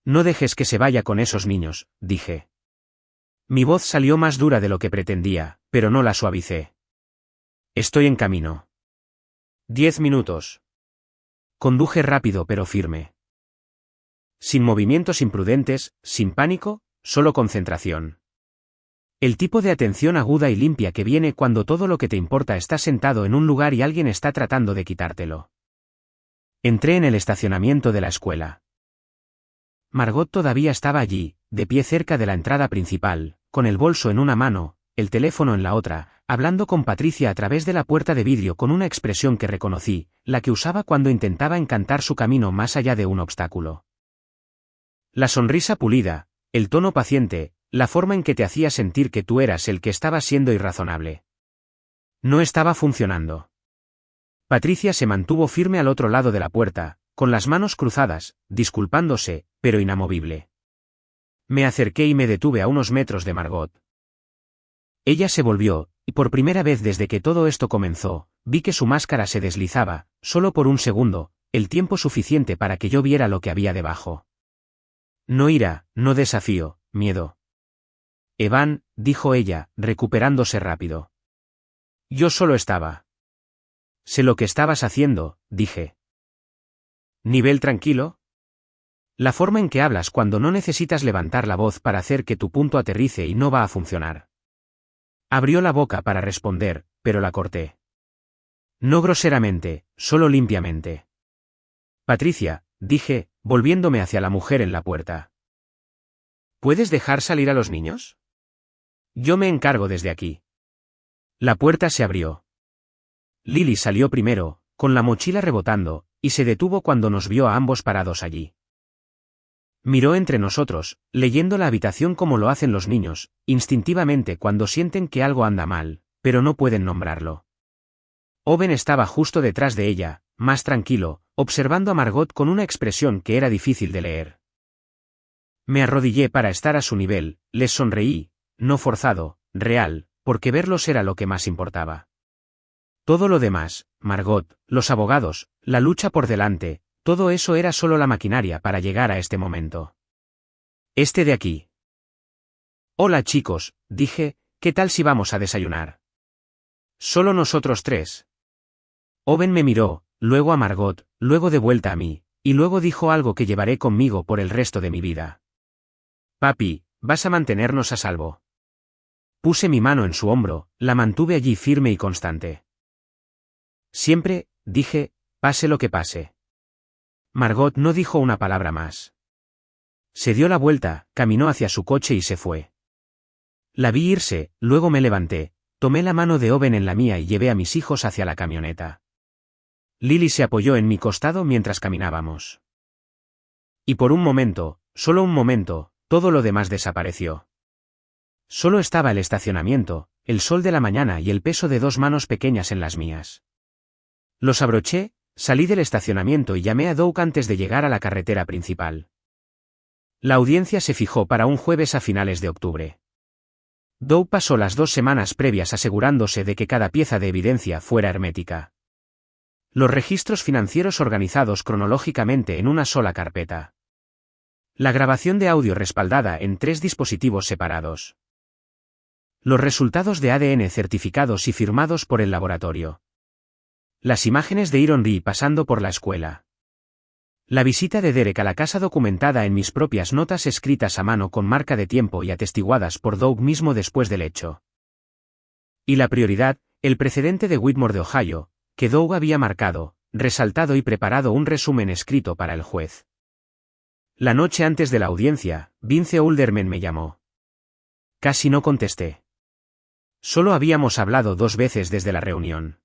No dejes que se vaya con esos niños, dije. Mi voz salió más dura de lo que pretendía, pero no la suavicé. Estoy en camino. 10 minutos. Conduje rápido pero firme. Sin movimientos imprudentes, sin pánico, solo concentración. El tipo de atención aguda y limpia que viene cuando todo lo que te importa está sentado en un lugar y alguien está tratando de quitártelo. Entré en el estacionamiento de la escuela. Margot todavía estaba allí, de pie cerca de la entrada principal, con el bolso en una mano, el teléfono en la otra, hablando con Patricia a través de la puerta de vidrio con una expresión que reconocí, la que usaba cuando intentaba encantar su camino más allá de un obstáculo. La sonrisa pulida, el tono paciente, la forma en que te hacía sentir que tú eras el que estaba siendo irrazonable. No estaba funcionando. Patricia se mantuvo firme al otro lado de la puerta, con las manos cruzadas, disculpándose, pero inamovible. Me acerqué y me detuve a unos metros de Margot. Ella se volvió, y por primera vez desde que todo esto comenzó, vi que su máscara se deslizaba, solo por un segundo, el tiempo suficiente para que yo viera lo que había debajo. No ira, no desafío, miedo. Evan, dijo ella, recuperándose rápido. Yo solo estaba. Sé lo que estabas haciendo, dije. ¿Nivel tranquilo? La forma en que hablas cuando no necesitas levantar la voz para hacer que tu punto aterrice y no va a funcionar. Abrió la boca para responder, pero la corté. No groseramente, solo limpiamente. Patricia, dije, volviéndome hacia la mujer en la puerta. ¿Puedes dejar salir a los niños? Yo me encargo desde aquí. La puerta se abrió. Lily salió primero, con la mochila rebotando, y se detuvo cuando nos vio a ambos parados allí. Miró entre nosotros, leyendo la habitación como lo hacen los niños, instintivamente cuando sienten que algo anda mal, pero no pueden nombrarlo. Owen estaba justo detrás de ella, más tranquilo, observando a Margot con una expresión que era difícil de leer. Me arrodillé para estar a su nivel, les sonreí, no forzado, real, porque verlos era lo que más importaba. Todo lo demás, Margot, los abogados, la lucha por delante, todo eso era solo la maquinaria para llegar a este momento. Este de aquí. Hola chicos, dije, ¿qué tal si vamos a desayunar? Solo nosotros tres. Owen me miró, luego a Margot, luego de vuelta a mí, y luego dijo algo que llevaré conmigo por el resto de mi vida. Papi, vas a mantenernos a salvo. Puse mi mano en su hombro, la mantuve allí firme y constante. Siempre, dije, pase lo que pase. Margot no dijo una palabra más. Se dio la vuelta, caminó hacia su coche y se fue. La vi irse, luego me levanté, tomé la mano de Owen en la mía y llevé a mis hijos hacia la camioneta. Lily se apoyó en mi costado mientras caminábamos. Y por un momento, solo un momento, todo lo demás desapareció. Solo estaba el estacionamiento, el sol de la mañana y el peso de dos manos pequeñas en las mías. Los abroché, salí del estacionamiento y llamé a Doug antes de llegar a la carretera principal. La audiencia se fijó para un jueves a finales de octubre. Doug pasó las 2 semanas previas asegurándose de que cada pieza de evidencia fuera hermética. Los registros financieros organizados cronológicamente en una sola carpeta. La grabación de audio respaldada en 3 dispositivos separados. Los resultados de ADN certificados y firmados por el laboratorio. Las imágenes de Iron Ree pasando por la escuela. La visita de Derek a la casa documentada en mis propias notas escritas a mano con marca de tiempo y atestiguadas por Doug mismo después del hecho. Y la prioridad, el precedente de Whitmore de Ohio, que Doug había marcado, resaltado y preparado un resumen escrito para el juez. La noche antes de la audiencia, Vince Olderman me llamó. Casi no contesté. Solo habíamos hablado 2 veces desde la reunión.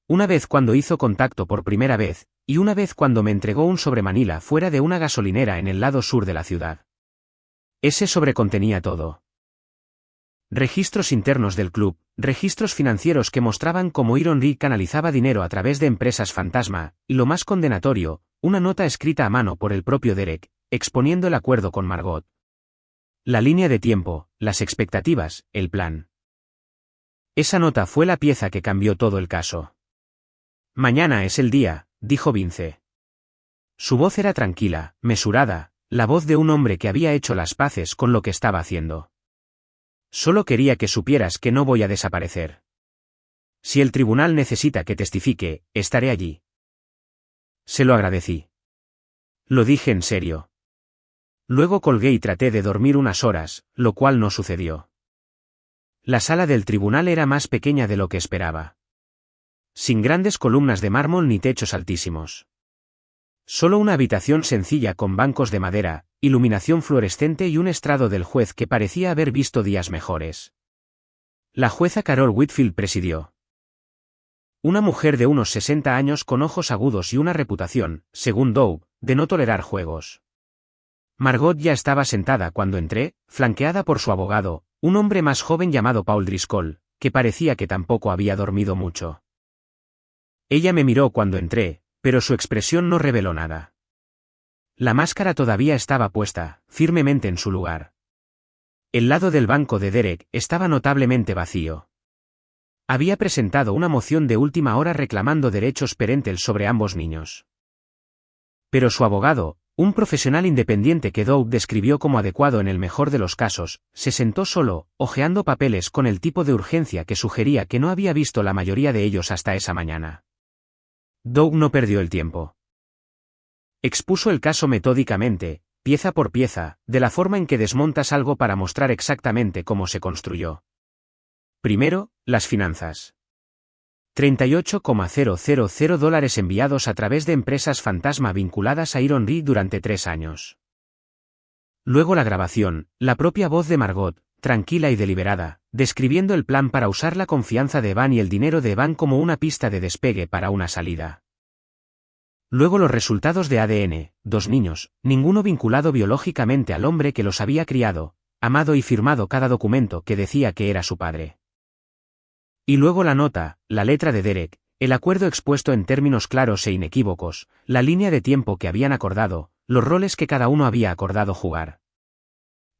Una vez cuando hizo contacto por primera vez, y una vez cuando me entregó un sobre Manila fuera de una gasolinera en el lado sur de la ciudad. Ese sobre contenía todo. Registros internos del club, registros financieros que mostraban cómo Iron Reed canalizaba dinero a través de empresas fantasma, y lo más condenatorio, una nota escrita a mano por el propio Derek, exponiendo el acuerdo con Margot. La línea de tiempo, las expectativas, el plan. Esa nota fue la pieza que cambió todo el caso. Mañana es el día, dijo Vince. Su voz era tranquila, mesurada, la voz de un hombre que había hecho las paces con lo que estaba haciendo. Solo quería que supieras que no voy a desaparecer. Si el tribunal necesita que testifique, estaré allí. Se lo agradecí. Lo dije en serio. Luego colgué y traté de dormir unas horas, lo cual no sucedió. La sala del tribunal era más pequeña de lo que esperaba. Sin grandes columnas de mármol ni techos altísimos. Solo una habitación sencilla con bancos de madera, iluminación fluorescente y un estrado del juez que parecía haber visto días mejores. La jueza Carol Whitfield presidió. Una mujer de unos 60 años con ojos agudos y una reputación, según Doug, de no tolerar juegos. Margot ya estaba sentada cuando entré, flanqueada por su abogado, un hombre más joven llamado Paul Driscoll, que parecía que tampoco había dormido mucho. Ella me miró cuando entré, pero su expresión no reveló nada. La máscara todavía estaba puesta, firmemente en su lugar. El lado del banco de Derek estaba notablemente vacío. Había presentado una moción de última hora reclamando derechos parentales sobre ambos niños. Pero su abogado, un profesional independiente que Doug describió como adecuado en el mejor de los casos, se sentó solo, hojeando papeles con el tipo de urgencia que sugería que no había visto la mayoría de ellos hasta esa mañana. Doug no perdió el tiempo. Expuso el caso metódicamente, pieza por pieza, de la forma en que desmontas algo para mostrar exactamente cómo se construyó. Primero, las finanzas. $38,000 enviados a través de empresas fantasma vinculadas a Iron Reed durante 3 años. Luego la grabación, la propia voz de Margot, tranquila y deliberada, describiendo el plan para usar la confianza de Evan y el dinero de Evan como una pista de despegue para una salida. Luego los resultados de ADN, 2 niños, ninguno vinculado biológicamente al hombre que los había criado, amado y firmado cada documento que decía que era su padre. Y luego la nota, la letra de Derek, el acuerdo expuesto en términos claros e inequívocos, la línea de tiempo que habían acordado, los roles que cada uno había acordado jugar.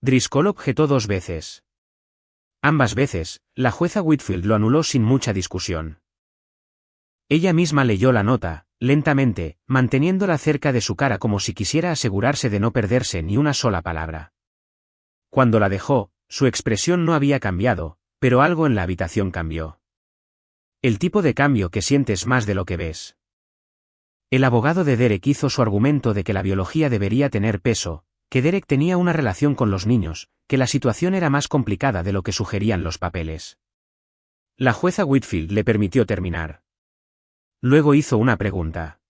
Driscoll objetó 2 veces. Ambas veces, la jueza Whitfield lo anuló sin mucha discusión. Ella misma leyó la nota, lentamente, manteniéndola cerca de su cara como si quisiera asegurarse de no perderse ni una sola palabra. Cuando la dejó, su expresión no había cambiado, pero algo en la habitación cambió. El tipo de cambio que sientes más de lo que ves. El abogado de Derek hizo su argumento de que la biología debería tener peso, que Derek tenía una relación con los niños, que la situación era más complicada de lo que sugerían los papeles. La jueza Whitfield le permitió terminar. Luego hizo una pregunta.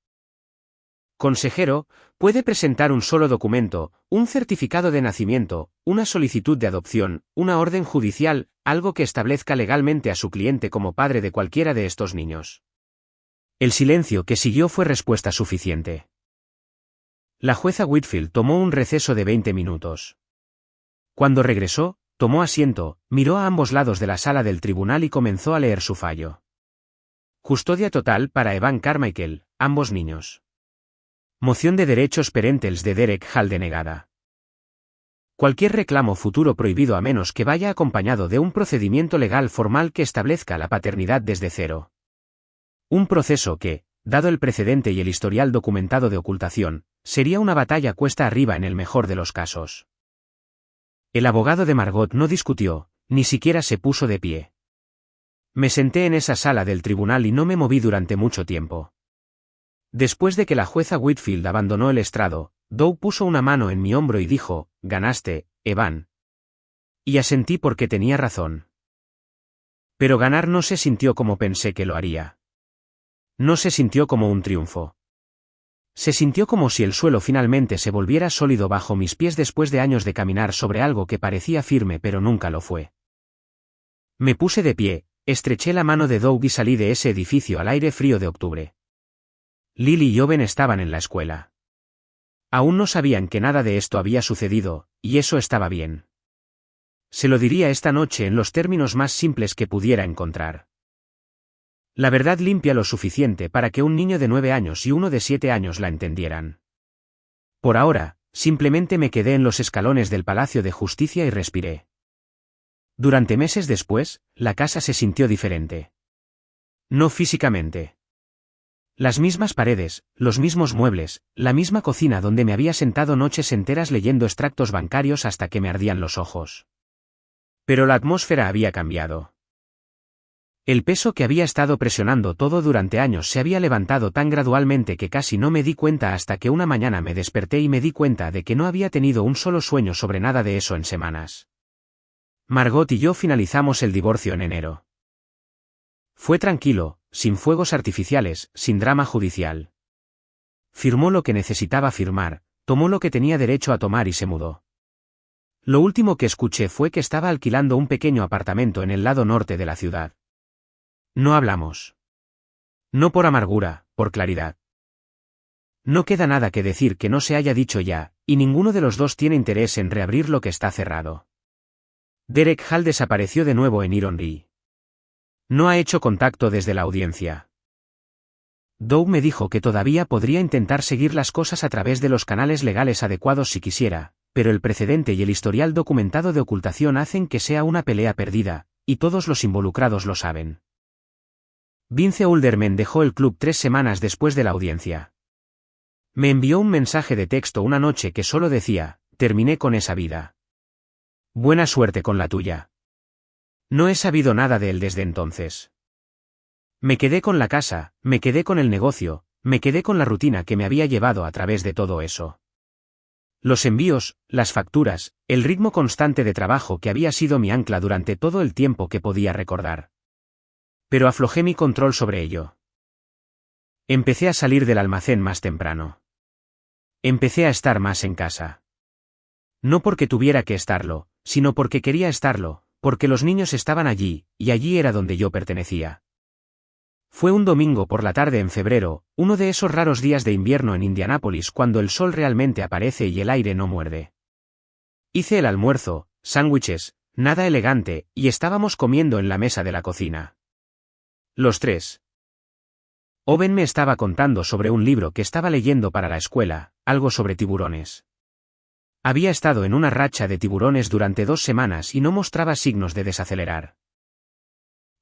Consejero, ¿puede presentar un solo documento, un certificado de nacimiento, una solicitud de adopción, una orden judicial, algo que establezca legalmente a su cliente como padre de cualquiera de estos niños? El silencio que siguió fue respuesta suficiente. La jueza Whitfield tomó un receso de 20 minutos. Cuando regresó, tomó asiento, miró a ambos lados de la sala del tribunal y comenzó a leer su fallo. Custodia total para Evan Carmichael, ambos niños. Moción de derechos parentales de Derek Hall denegada. Cualquier reclamo futuro prohibido a menos que vaya acompañado de un procedimiento legal formal que establezca la paternidad desde cero. Un proceso que, dado el precedente y el historial documentado de ocultación, sería una batalla cuesta arriba en el mejor de los casos. El abogado de Margot no discutió, ni siquiera se puso de pie. Me senté en esa sala del tribunal y no me moví durante mucho tiempo. Después de que la jueza Whitfield abandonó el estrado, Doug puso una mano en mi hombro y dijo, «Ganaste, Evan». Y asentí porque tenía razón. Pero ganar no se sintió como pensé que lo haría. No se sintió como un triunfo. Se sintió como si el suelo finalmente se volviera sólido bajo mis pies después de años de caminar sobre algo que parecía firme pero nunca lo fue. Me puse de pie, estreché la mano de Doug y salí de ese edificio al aire frío de octubre. Lily y Owen estaban en la escuela. Aún no sabían que nada de esto había sucedido, y eso estaba bien. Se lo diría esta noche en los términos más simples que pudiera encontrar. La verdad limpia lo suficiente para que un niño de 9 años y uno de 7 años la entendieran. Por ahora, simplemente me quedé en los escalones del Palacio de Justicia y respiré. Durante meses después, la casa se sintió diferente. No físicamente. Las mismas paredes, los mismos muebles, la misma cocina donde me había sentado noches enteras leyendo extractos bancarios hasta que me ardían los ojos. Pero la atmósfera había cambiado. El peso que había estado presionando todo durante años se había levantado tan gradualmente que casi no me di cuenta hasta que una mañana me desperté y me di cuenta de que no había tenido un solo sueño sobre nada de eso en semanas. Margot y yo finalizamos el divorcio en enero. Fue tranquilo, sin fuegos artificiales, sin drama judicial. Firmó lo que necesitaba firmar, tomó lo que tenía derecho a tomar y se mudó. Lo último que escuché fue que estaba alquilando un pequeño apartamento en el lado norte de la ciudad. No hablamos. No por amargura, por claridad. No queda nada que decir que no se haya dicho ya, y ninguno de los dos tiene interés en reabrir lo que está cerrado. Derek Hall desapareció de nuevo en Iron. No ha hecho contacto desde la audiencia. Doug me dijo que todavía podría intentar seguir las cosas a través de los canales legales adecuados si quisiera, pero el precedente y el historial documentado de ocultación hacen que sea una pelea perdida, y todos los involucrados lo saben. Vince Ulderman dejó el club 3 semanas después de la audiencia. Me envió un mensaje de texto una noche que solo decía, terminé con esa vida. Buena suerte con la tuya. No he sabido nada de él desde entonces. Me quedé con la casa, me quedé con el negocio, me quedé con la rutina que me había llevado a través de todo eso. Los envíos, las facturas, el ritmo constante de trabajo que había sido mi ancla durante todo el tiempo que podía recordar. Pero aflojé mi control sobre ello. Empecé a salir del almacén más temprano. Empecé a estar más en casa. No porque tuviera que estarlo, sino porque quería estarlo, porque los niños estaban allí, y allí era donde yo pertenecía. Fue un domingo por la tarde en febrero, uno de esos raros días de invierno en Indianápolis cuando el sol realmente aparece y el aire no muerde. Hice el almuerzo, sándwiches, nada elegante, y estábamos comiendo en la mesa de la cocina. Los tres. Owen me estaba contando sobre un libro que estaba leyendo para la escuela, algo sobre tiburones. Había estado en una racha de tiburones durante 2 semanas y no mostraba signos de desacelerar.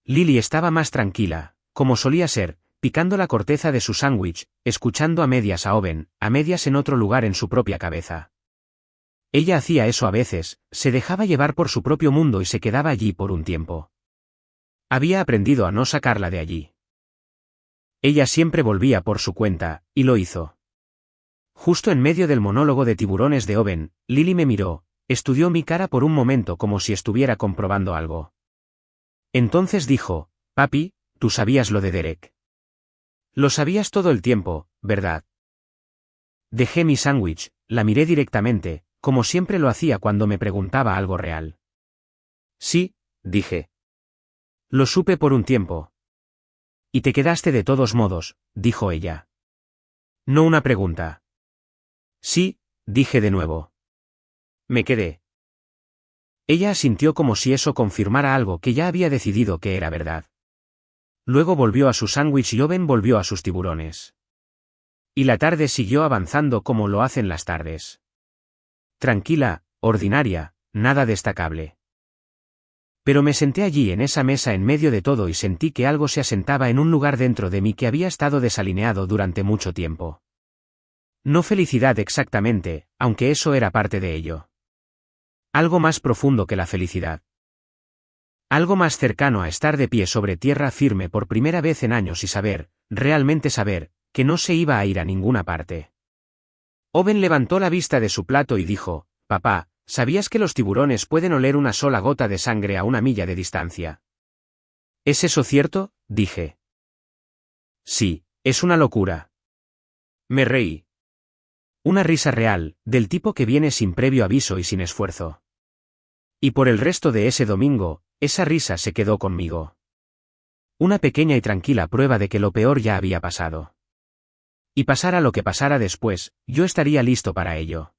Lily estaba más tranquila, como solía ser, picando la corteza de su sándwich, escuchando a medias a Owen, a medias en otro lugar en su propia cabeza. Ella hacía eso a veces, se dejaba llevar por su propio mundo y se quedaba allí por un tiempo. Había aprendido a no sacarla de allí. Ella siempre volvía por su cuenta, y lo hizo. Justo en medio del monólogo de tiburones de Owen, Lily me miró, estudió mi cara por un momento como si estuviera comprobando algo. Entonces dijo, papi, tú sabías lo de Derek. Lo sabías todo el tiempo, ¿verdad? Dejé mi sándwich, la miré directamente, como siempre lo hacía cuando me preguntaba algo real. Sí, dije. Lo supe por un tiempo. Y te quedaste de todos modos, dijo ella. No una pregunta. Sí, dije de nuevo. Me quedé. Ella asintió como si eso confirmara algo que ya había decidido que era verdad. Luego volvió a su sándwich y Owen volvió a sus tiburones. Y la tarde siguió avanzando como lo hacen las tardes. Tranquila, ordinaria, nada destacable. Pero me senté allí en esa mesa en medio de todo y sentí que algo se asentaba en un lugar dentro de mí que había estado desalineado durante mucho tiempo. No felicidad exactamente, aunque eso era parte de ello. Algo más profundo que la felicidad. Algo más cercano a estar de pie sobre tierra firme por primera vez en años y saber, realmente saber, que no se iba a ir a ninguna parte. Owen levantó la vista de su plato y dijo, papá, ¿sabías que los tiburones pueden oler una sola gota de sangre a 1 milla de distancia? ¿Es eso cierto? Dije. Sí, es una locura. Me reí. Una risa real, del tipo que viene sin previo aviso y sin esfuerzo. Y por el resto de ese domingo, esa risa se quedó conmigo. Una pequeña y tranquila prueba de que lo peor ya había pasado. Y pasara lo que pasara después, yo estaría listo para ello.